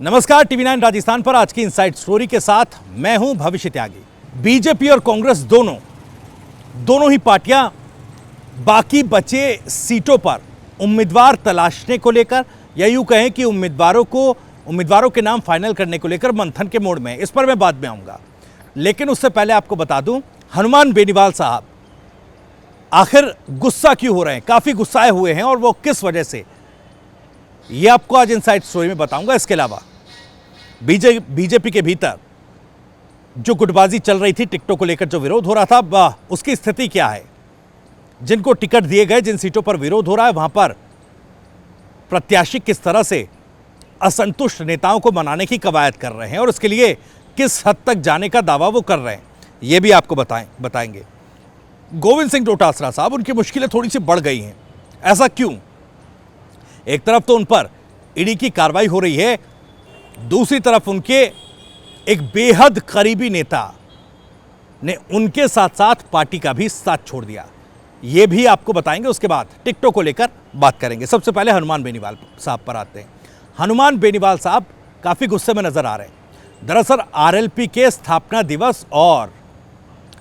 नमस्कार, टीवी 9 राजस्थान पर आज की इनसाइड स्टोरी के साथ मैं हूं भविष्य त्यागी। बीजेपी और कांग्रेस दोनों ही पार्टियां बाकी बचे सीटों पर उम्मीदवार तलाशने को लेकर या यूं कहें कि उम्मीदवारों के नाम फाइनल करने को लेकर मंथन के मोड़ में। इस पर मैं बाद में आऊंगा, लेकिन उससे पहले आपको बता दूं, हनुमान बेनीवाल साहब आखिर गुस्सा क्यों हो रहे हैं, काफी गुस्साए हुए हैं और वो किस वजह से, ये आपको आज इनसाइड स्टोरी में बताऊंगा। इसके अलावा बीजेपी के भीतर जो गुटबाजी चल रही थी, टिकटों को लेकर जो विरोध हो रहा था, उसकी स्थिति क्या है, जिनको टिकट दिए गए, जिन सीटों पर विरोध हो रहा है, वहां पर प्रत्याशी किस तरह से असंतुष्ट नेताओं को मनाने की कवायद कर रहे हैं और उसके लिए किस हद तक जाने का दावा वो कर रहे हैं, ये भी आपको बताएंगे। गोविंद सिंह डोटासरा साहब, उनकी मुश्किलें थोड़ी सी बढ़ गई हैं। ऐसा क्यों? एक तरफ तो उन पर ईडी की कार्रवाई हो रही है, दूसरी तरफ उनके एक बेहद करीबी नेता ने उनके साथ साथ पार्टी का भी साथ छोड़ दिया, यह भी आपको बताएंगे। उसके बाद टिकटों को लेकर बात करेंगे। सबसे पहले हनुमान बेनीवाल साहब पर आते हैं। हनुमान बेनीवाल साहब काफी गुस्से में नजर आ रहे हैं। दरअसल आरएलपी के स्थापना दिवस और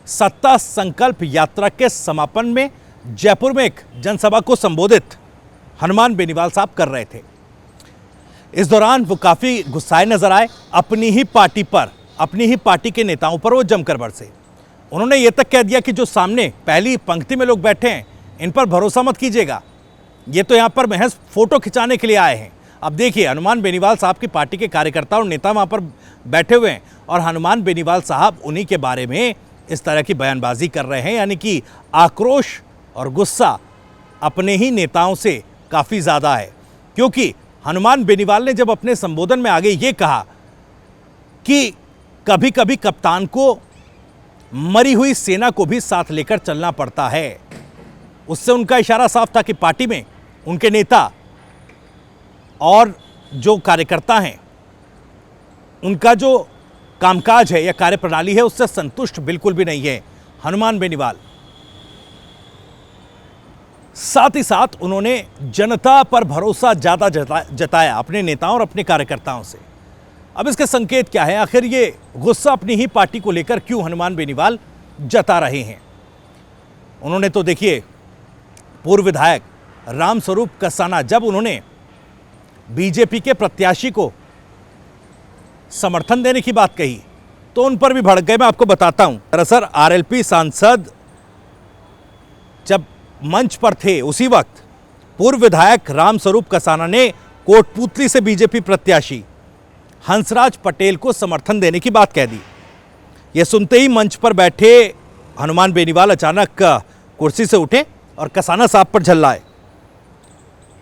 सत्ता संकल्प यात्रा के समापन में जयपुर में एक जनसभा को संबोधित हनुमान बेनीवाल साहब कर रहे थे। इस दौरान वो काफी गुस्साए नजर आए। अपनी ही पार्टी के नेताओं पर वो जमकर बरसे। उन्होंने ये तक कह दिया कि जो सामने पहली पंक्ति में लोग बैठे हैं, इन पर भरोसा मत कीजिएगा, ये तो यहां पर महज फोटो खिंचाने के लिए आए हैं। अब देखिए, हनुमान बेनीवाल साहब की पार्टी के कार्यकर्ता और नेता वहां पर बैठे हुए हैं और हनुमान बेनीवाल साहब उन्हीं के बारे में इस तरह की बयानबाजी कर रहे हैं, यानी कि आक्रोश और गुस्सा अपने ही नेताओं से काफी ज्यादा है। क्योंकि हनुमान बेनीवाल ने जब अपने संबोधन में आगे ये कहा कि कभी कभी कप्तान को मरी हुई सेना को भी साथ लेकर चलना पड़ता है, उससे उनका इशारा साफ था कि पार्टी में उनके नेता और जो कार्यकर्ता हैं, उनका जो कामकाज है या कार्यप्रणाली है, उससे संतुष्ट बिल्कुल भी नहीं है हनुमान बेनीवाल। साथ ही साथ उन्होंने जनता पर भरोसा ज्यादा जताया अपने नेताओं और अपने कार्यकर्ताओं से। अब इसके संकेत क्या है? आखिर ये गुस्सा अपनी ही पार्टी को लेकर क्यों हनुमान बेनीवाल जता रहे हैं? उन्होंने तो देखिए, पूर्व विधायक रामस्वरूप कसाना, जब उन्होंने बीजेपी के प्रत्याशी को समर्थन देने की बात कही तो उन पर भी भड़क गए। मैं आपको बताता हूं, दरअसल आरएलपी सांसद जब मंच पर थे, उसी वक्त पूर्व विधायक रामस्वरूप कसाना ने कोटपूतली से बीजेपी प्रत्याशी हंसराज पटेल को समर्थन देने की बात कह दी। यह सुनते ही मंच पर बैठे हनुमान बेनीवाल अचानक कुर्सी से उठे और कसाना साहब पर झल्लाए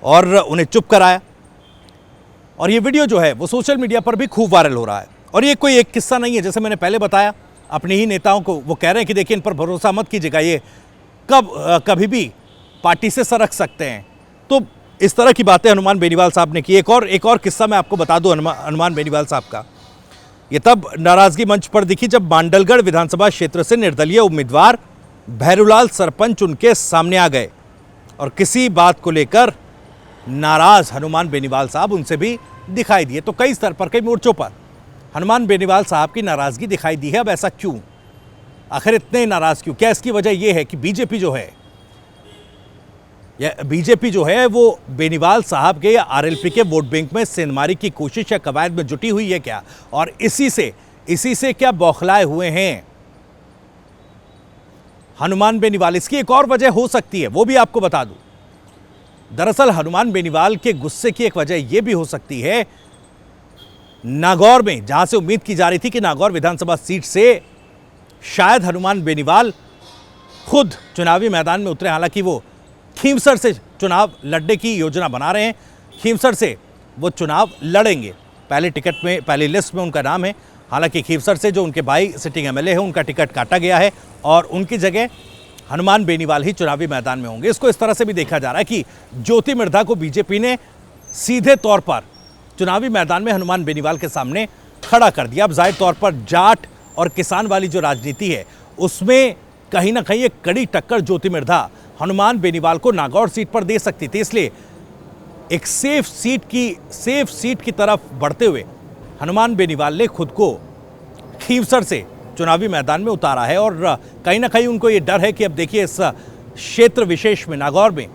और उन्हें चुप कराया। और ये वीडियो जो है वो सोशल मीडिया पर भी खूब वायरल हो रहा है। और ये कोई एक किस्सा नहीं है, जैसे मैंने पहले बताया, अपने ही नेताओं को वो कह रहे हैं कि देखिए, इन पर भरोसा मत कीजिएगा, ये कभी भी पार्टी से सरक सकते हैं। तो इस तरह की बातें हनुमान बेनीवाल साहब ने की। एक और किस्सा मैं आपको बता दूं हनुमान बेनीवाल साहब का। ये तब नाराजगी मंच पर दिखी जब मांडलगढ़ विधानसभा क्षेत्र से निर्दलीय उम्मीदवार भैरूलाल सरपंच उनके सामने आ गए और किसी बात को लेकर नाराज हनुमान बेनीवाल साहब उनसे भी दिखाई दिए। तो कई स्तर पर, कई मोर्चों पर हनुमान बेनीवाल साहब की नाराजगी दिखाई दी है। अब ऐसा क्यों? आखिर इतने नाराज क्यों? क्या इसकी वजह यह है कि बीजेपी जो है वो बेनीवाल साहब के या आरएलपी के वोट बैंक में सेंधमारी की कोशिश या कवायद में जुटी हुई है क्या? और इसी से क्या बौखलाए हुए हैं हनुमान बेनीवाल? इसकी एक और वजह हो सकती है, वो भी आपको बता दूं। दरअसल हनुमान बेनीवाल के गुस्से की एक वजह यह भी हो सकती है, नागौर में, जहां से उम्मीद की जा रही थी कि नागौर विधानसभा सीट से शायद हनुमान बेनीवाल खुद चुनावी मैदान में उतरे। हालांकि वो खींवसर से चुनाव लड़ने की योजना बना रहे हैं, खींवसर से वो चुनाव लड़ेंगे। पहली लिस्ट में उनका नाम है। हालांकि खींवसर से जो उनके भाई सिटिंग एमएलए हैं, उनका टिकट काटा गया है और उनकी जगह हनुमान बेनीवाल ही चुनावी मैदान में होंगे। इसको इस तरह से भी देखा जा रहा है कि ज्योति मिर्धा को बीजेपी ने सीधे तौर पर चुनावी मैदान में हनुमान बेनीवाल के सामने खड़ा कर दिया। अब जाहिर तौर पर जाट और किसान वाली जो राजनीति है, उसमें कहीं ना कहीं एक कड़ी टक्कर ज्योति मिर्धा हनुमान बेनीवाल को नागौर सीट पर दे सकती थी। इसलिए एक सेफ सीट की तरफ बढ़ते हुए हनुमान बेनीवाल ने खुद को खींवसर से चुनावी मैदान में उतारा है और कहीं ना कहीं उनको ये डर है कि अब देखिए इस क्षेत्र विशेष में, नागौर में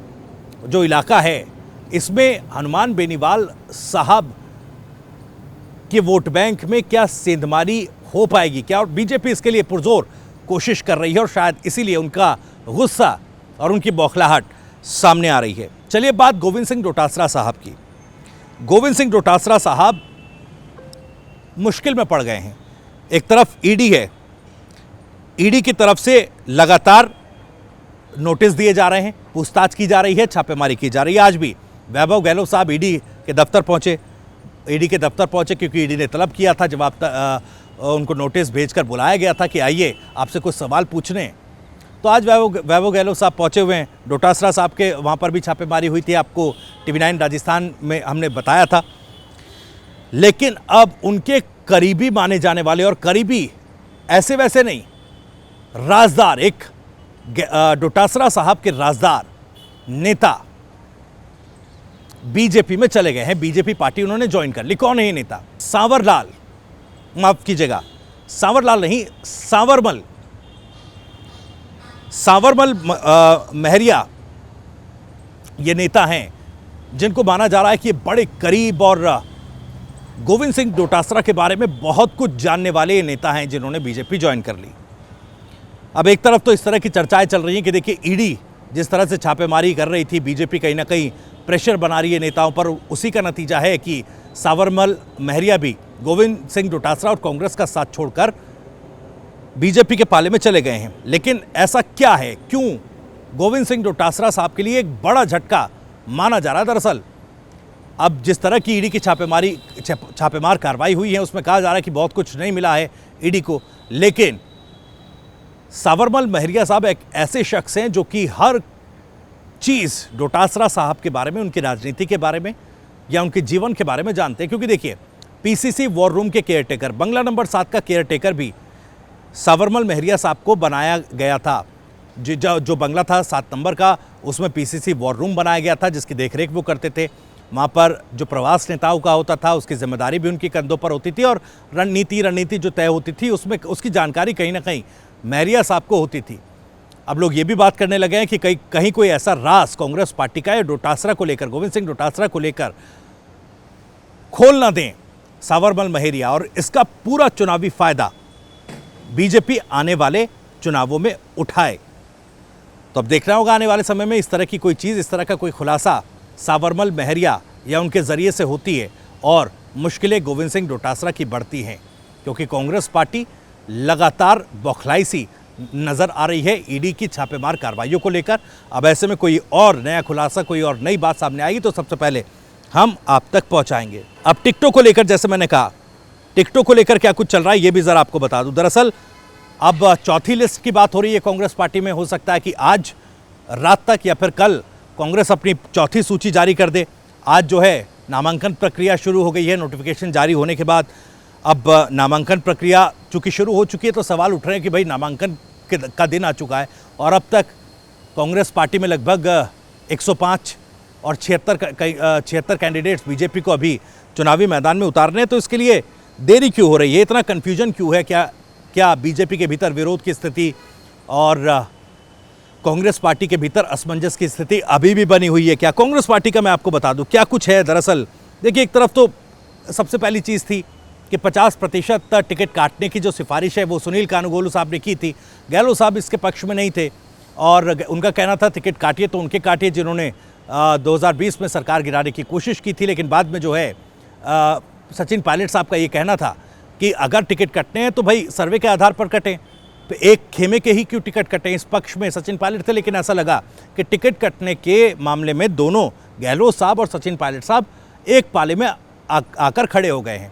जो इलाका है, इसमें हनुमान बेनीवाल साहब के वोट बैंक में क्या सेंधमारी हो पाएगी क्या, और बीजेपी इसके लिए पुरजोर कोशिश कर रही है और शायद इसीलिए उनका गुस्सा और उनकी बौखलाहट सामने आ रही है। चलिए बात गोविंद सिंह डोटासरा साहब की। गोविंद सिंह डोटासरा साहब मुश्किल में पड़ गए हैं। एक तरफ ईडी है, ईडी की तरफ से लगातार नोटिस दिए जा रहे हैं, पूछताछ की जा रही है, छापेमारी की जा रही है। आज भी वैभव गहलोत साहब ईडी के दफ्तर पहुंचे, क्योंकि ईडी ने तलब किया था, जब उनको नोटिस भेजकर बुलाया गया था कि आइए आपसे कुछ सवाल पूछने। तो आज वैभव गहलोत साहब पहुंचे हुए हैं। डोटासरा साहब के वहाँ पर भी छापेमारी हुई थी, आपको TV9 राजस्थान में हमने बताया था। लेकिन अब उनके करीबी माने जाने वाले, और करीबी ऐसे वैसे नहीं, राजदार, एक डोटासरा साहब के राजदार नेता बीजेपी में चले गए हैं। बीजेपी पार्टी उन्होंने ज्वाइन कर ली। कौन है ये नेता? सांवरलाल, माफ कीजिएगा, सांवरलाल नहीं, सांवरमल महरिया ये नेता हैं जिनको माना जा रहा है कि ये बड़े करीब और गोविंद सिंह डोटासरा के बारे में बहुत कुछ जानने वाले ये नेता हैं जिन्होंने बीजेपी ज्वाइन कर ली। अब एक तरफ तो इस तरह की चर्चाएं चल रही हैं कि देखिए ईडी जिस तरह से छापेमारी कर रही थी, बीजेपी कहीं ना कहीं प्रेशर बना रही है नेताओं पर, उसी का नतीजा है कि सांवरमल महरिया भी गोविंद सिंह डोटासरा और कांग्रेस का साथ छोड़कर बीजेपी के पाले में चले गए हैं। लेकिन ऐसा क्या है, क्यों गोविंद सिंह डोटासरा साहब के लिए एक बड़ा झटका माना जा रहा है? दरअसल अब जिस तरह की ईडी की छापेमार कार्रवाई हुई है, उसमें कहा जा रहा है कि बहुत कुछ नहीं मिला है ईडी को, लेकिन सांवरमल महरिया साहब एक ऐसे शख्स हैं जो कि हर चीज़ डोटासरा साहब के बारे में, उनकी राजनीति के बारे में या उनके जीवन के बारे में जानते हैं। क्योंकि देखिए पीसीसी वॉर रूम के केयरटेकर, बंगला नंबर 7 का केयरटेकर भी सांवरमल महरिया साहब को बनाया गया था। जो बंगला था 7 नंबर का, उसमें पीसीसी वॉर रूम बनाया गया था जिसकी देखरेख वो करते थे। वहाँ पर जो प्रवास नेताओं का होता था उसकी जिम्मेदारी भी उनके कंधों पर होती थी, और रणनीति जो तय होती थी उसमें उसकी जानकारी कहीं ना कहीं महरिया साहब को होती थी। अब लोग ये भी बात करने लगे हैं कि कहीं कोई ऐसा राज कांग्रेस पार्टी का या डोटासरा को लेकर, गोविंद सिंह डोटासरा को लेकर खोल ना दें सांवरमल महरिया, और इसका पूरा चुनावी फायदा बीजेपी आने वाले चुनावों में उठाए। तो अब देखना होगा आने वाले समय में इस तरह की कोई चीज़, इस तरह का कोई खुलासा सांवरमल महरिया या उनके ज़रिए से होती है और मुश्किलें गोविंद सिंह डोटासरा की बढ़ती हैं, क्योंकि कांग्रेस पार्टी लगातार बौखलाई सी नज़र आ रही है ईडी की छापेमार कार्रवाइयों को लेकर। अब ऐसे में कोई और नया खुलासा, कोई और नई बात सामने आएगी तो सबसे पहले हम आप तक पहुंचाएंगे। अब टिकटों को लेकर, जैसे मैंने कहा, टिकटों को लेकर क्या कुछ चल रहा है ये भी ज़रा आपको बता दूं। दरअसल अब चौथी लिस्ट की बात हो रही है कांग्रेस पार्टी में। हो सकता है कि आज रात तक या फिर कल कांग्रेस अपनी चौथी सूची जारी कर दे। आज जो है नामांकन प्रक्रिया शुरू हो गई है। नोटिफिकेशन जारी होने के बाद अब नामांकन प्रक्रिया चूँकि शुरू हो चुकी है, तो सवाल उठ रहे हैं कि भाई नामांकन का दिन आ चुका है और अब तक कांग्रेस पार्टी में लगभग 105 और 76 कैंडिडेट्स बीजेपी को अभी चुनावी मैदान में उतारने हैं। तो इसके लिए देरी क्यों हो रही है, इतना कन्फ्यूजन क्यों है? क्या बीजेपी के भीतर विरोध की स्थिति और कांग्रेस पार्टी के भीतर असमंजस की स्थिति अभी भी बनी हुई है क्या? कांग्रेस पार्टी का मैं आपको बता दूं क्या कुछ है। दरअसल देखिए, एक तरफ तो सबसे पहली चीज़ थी कि 50% टिकट काटने की जो सिफारिश है वो सुनील कानूगोलू साहब ने की थी। गहलोत साहब इसके पक्ष में नहीं थे और उनका कहना था टिकट काटिए तो उनके काटिए जिन्होंने 2020 में सरकार गिराने की कोशिश की थी। लेकिन बाद में जो है सचिन पायलट साहब का ये कहना था कि अगर टिकट कटने हैं तो भाई सर्वे के आधार पर कटें, तो एक खेमे के ही क्यों टिकट कटें। इस पक्ष में सचिन पायलट थे, लेकिन ऐसा लगा कि टिकट कटने के मामले में दोनों गहलोत साहब और सचिन पायलट साहब एक पाले में आकर खड़े हो गए हैं।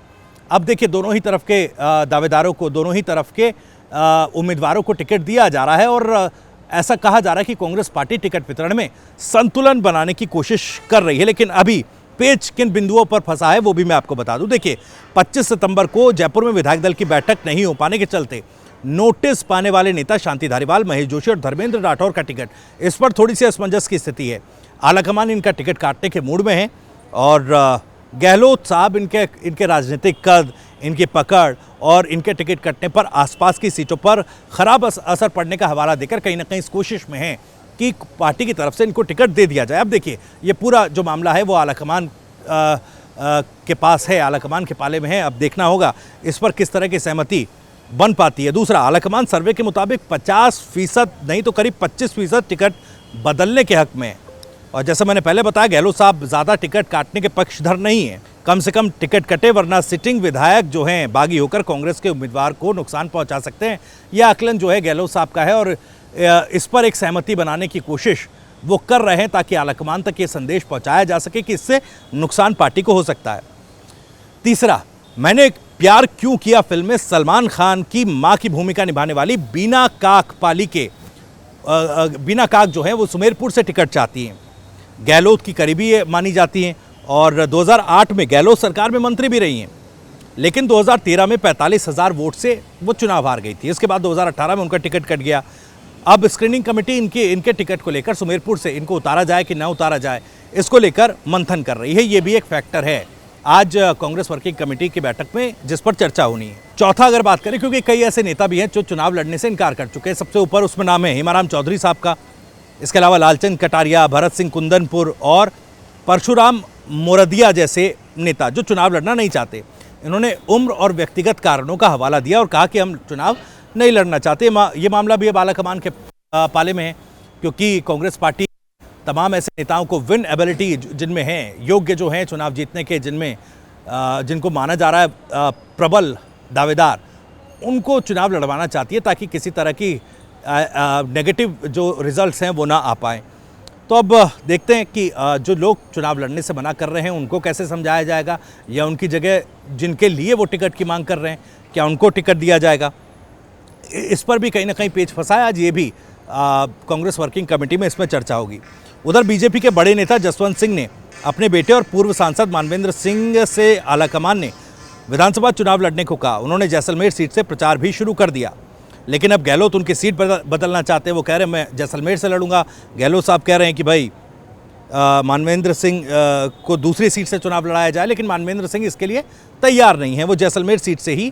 अब देखिए, दोनों ही तरफ के दावेदारों को, दोनों ही तरफ के उम्मीदवारों को टिकट दिया जा रहा है और ऐसा कहा जा रहा है कि कांग्रेस पार्टी टिकट वितरण में संतुलन बनाने की कोशिश कर रही है। लेकिन अभी पेच किन बिंदुओं पर फंसा है वो भी मैं आपको बता दूं। देखिए, 25 सितंबर को जयपुर में विधायक दल की बैठक नहीं हो पाने के चलते नोटिस पाने वाले नेता शांति धारीवाल, महेश जोशी और धर्मेंद्र राठौर का टिकट, इस पर थोड़ी सी असमंजस की स्थिति है। आलाकमान इनका टिकट काटने के मूड में है और गहलोत साहब इनके राजनीतिक कद, इनकी पकड़ और इनके टिकट कटने पर आसपास की सीटों पर खराब असर पड़ने का हवाला देकर कहीं ना कहीं इस कोशिश में हैं कि पार्टी की तरफ से इनको टिकट दे दिया जाए। अब देखिए, ये पूरा जो मामला है वो आलाकमान के पास है, आलाकमान के पाले में है। अब देखना होगा इस पर किस तरह की सहमति बन पाती है। दूसरा, आलाकमान सर्वे के मुताबिक 50% नहीं तो करीब 25% टिकट बदलने के हक में है। और जैसा मैंने पहले बताया, गहलोत साहब ज़्यादा टिकट काटने के पक्षधर नहीं है। कम से कम टिकट कटे, वरना सिटिंग विधायक जो हैं बागी होकर कांग्रेस के उम्मीदवार को नुकसान पहुंचा सकते हैं। यह आकलन जो है गहलोत साहब का है और इस पर एक सहमति बनाने की कोशिश वो कर रहे हैं ताकि आलाकमान तक ये संदेश पहुंचाया जा सके कि इससे नुकसान पार्टी को हो सकता है। तीसरा, मैंने प्यार क्यों किया फिल्म में सलमान खान की मां की भूमिका निभाने वाली बीना काक बीना काक जो है वो सुमेरपुर से टिकट चाहती हैं। गहलोत की करीबी मानी जाती हैं और 2008 में गहलोत सरकार में मंत्री भी रही हैं, लेकिन 2013 में 45,000 वोट से वो चुनाव हार गई थी। इसके बाद 2018 में उनका टिकट कट गया। अब स्क्रीनिंग कमेटी इनके टिकट को लेकर सुमेरपुर से इनको उतारा जाए कि ना उतारा जाए, इसको लेकर मंथन कर रही है। ये भी एक फैक्टर है आज कांग्रेस वर्किंग कमेटी की बैठक में जिस पर चर्चा होनी है। चौथा, अगर बात करें, क्योंकि कई ऐसे नेता भी हैं जो चुनाव लड़ने से इनकार कर चुके हैं। सबसे ऊपर उसमें नाम है हेमाराम चौधरी साहब का। इसके अलावा लालचंद कटारिया, भरत सिंह कुंदनपुर और परशुराम मोरदिया जैसे नेता जो चुनाव लड़ना नहीं चाहते। इन्होंने उम्र और व्यक्तिगत कारणों का हवाला दिया और कहा कि हम चुनाव नहीं लड़ना चाहते। ये मामला भी अब आलाकमान के पाले में है, क्योंकि कांग्रेस पार्टी तमाम ऐसे नेताओं को विन एबिलिटी जिनमें हैं, योग्य जो हैं चुनाव जीतने के, जिनको माना जा रहा है प्रबल दावेदार, उनको चुनाव लड़वाना चाहती है ताकि किसी तरह की नेगेटिव जो रिजल्ट्स हैं वो ना आ पाएँ। तो अब देखते हैं कि जो लोग चुनाव लड़ने से मना कर रहे हैं उनको कैसे समझाया जाएगा, या उनकी जगह जिनके लिए वो टिकट की मांग कर रहे हैं क्या उनको टिकट दिया जाएगा। इस पर भी कहीं ना कहीं पेच फंसा है। आज ये भी कांग्रेस वर्किंग कमेटी में इसमें चर्चा होगी। उधर बीजेपी के बड़े नेता जसवंत सिंह ने अपने बेटे और पूर्व सांसद मानवेंद्र सिंह से आलाकमान ने विधानसभा चुनाव लड़ने को कहा। उन्होंने जैसलमेर सीट से प्रचार भी शुरू कर दिया, लेकिन अब गहलोत उनकी सीट बदलना चाहते हैं। वो कह रहे हैं मैं जैसलमेर से लड़ूंगा। गहलोत साहब कह रहे हैं कि भाई मानवेंद्र सिंह को दूसरी सीट से चुनाव लड़ाया जाए, लेकिन मानवेंद्र सिंह इसके लिए तैयार नहीं है। वो जैसलमेर सीट से ही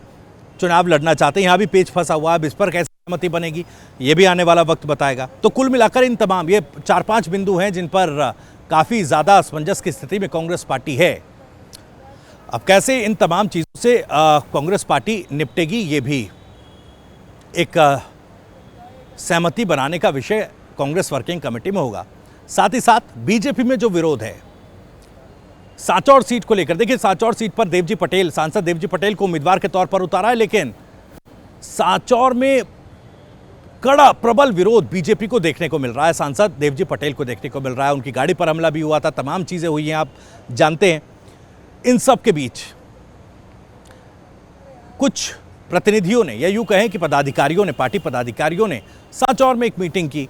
चुनाव लड़ना चाहते हैं। यहाँ भी पेच फंसा हुआ है। इस पर कैसे सहमति बनेगी ये भी आने वाला वक्त बताएगा। तो कुल मिलाकर इन तमाम ये 4-5 बिंदु हैं जिन पर काफ़ी ज़्यादा असमंजस की स्थिति में कांग्रेस पार्टी है। अब कैसे इन तमाम चीज़ों से कांग्रेस पार्टी निपटेगी, ये भी एक सहमति बनाने का विषय कांग्रेस वर्किंग कमेटी में होगा। साथ ही साथ बीजेपी में जो विरोध है सांचौर सीट को लेकर, देखिए सांचौर सीट पर देवजी पटेल, सांसद देवजी पटेल को उम्मीदवार के तौर पर उतारा है, लेकिन सांचौर में कड़ा प्रबल विरोध बीजेपी को देखने को मिल रहा है। सांसद देवजी पटेल को देखने को मिल रहा है। उनकी गाड़ी पर हमला भी हुआ था, तमाम चीजें हुई हैं, आप जानते हैं। इन सब के बीच कुछ प्रतिनिधियों ने, या यूं कहें कि पदाधिकारियों ने, पार्टी पदाधिकारियों ने सांचौर में एक मीटिंग की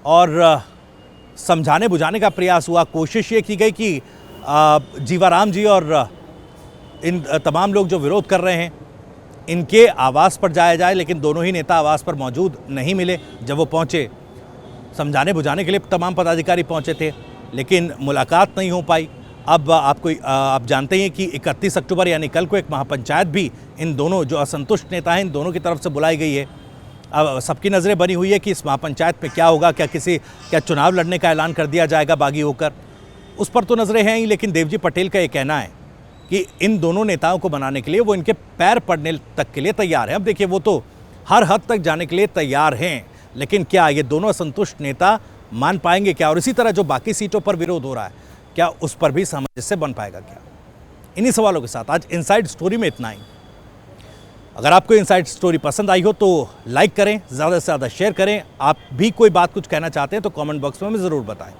और समझाने बुझाने का प्रयास हुआ। कोशिश ये की गई कि जीवाराम जी और इन तमाम लोग जो विरोध कर रहे हैं इनके आवास पर जाया जाए, लेकिन दोनों ही नेता आवास पर मौजूद नहीं मिले। जब वो पहुंचे, समझाने बुझाने के लिए तमाम पदाधिकारी पहुंचे थे, लेकिन मुलाकात नहीं हो पाई। अब आप जानते हैं कि 31 अक्टूबर यानी कल को एक महापंचायत भी इन दोनों जो असंतुष्ट नेता हैं इन दोनों की तरफ से बुलाई गई है। अब सबकी नज़रें बनी हुई है कि इस महापंचायत में क्या होगा, क्या चुनाव लड़ने का ऐलान कर दिया जाएगा बागी होकर, उस पर तो नज़रें हैं ही। लेकिन देवजी पटेल का ये कहना है कि इन दोनों नेताओं को बनाने के लिए वो इनके पैर पड़ने तक के लिए तैयार हैं। अब देखिए, वो तो हर हद तक जाने के लिए तैयार हैं, लेकिन क्या ये दोनों असंतुष्ट नेता मान पाएंगे क्या? और इसी तरह जो बाकी सीटों पर विरोध हो रहा है, क्या उस पर भी सामंजस्य बन पाएगा क्या? इन्हीं सवालों के साथ आज इनसाइड स्टोरी में इतना ही। अगर आपको इनसाइड स्टोरी पसंद आई हो तो लाइक करें, ज़्यादा से ज़्यादा शेयर करें। आप भी कोई बात कुछ कहना चाहते हैं तो कमेंट बॉक्स में हमें ज़रूर बताएं।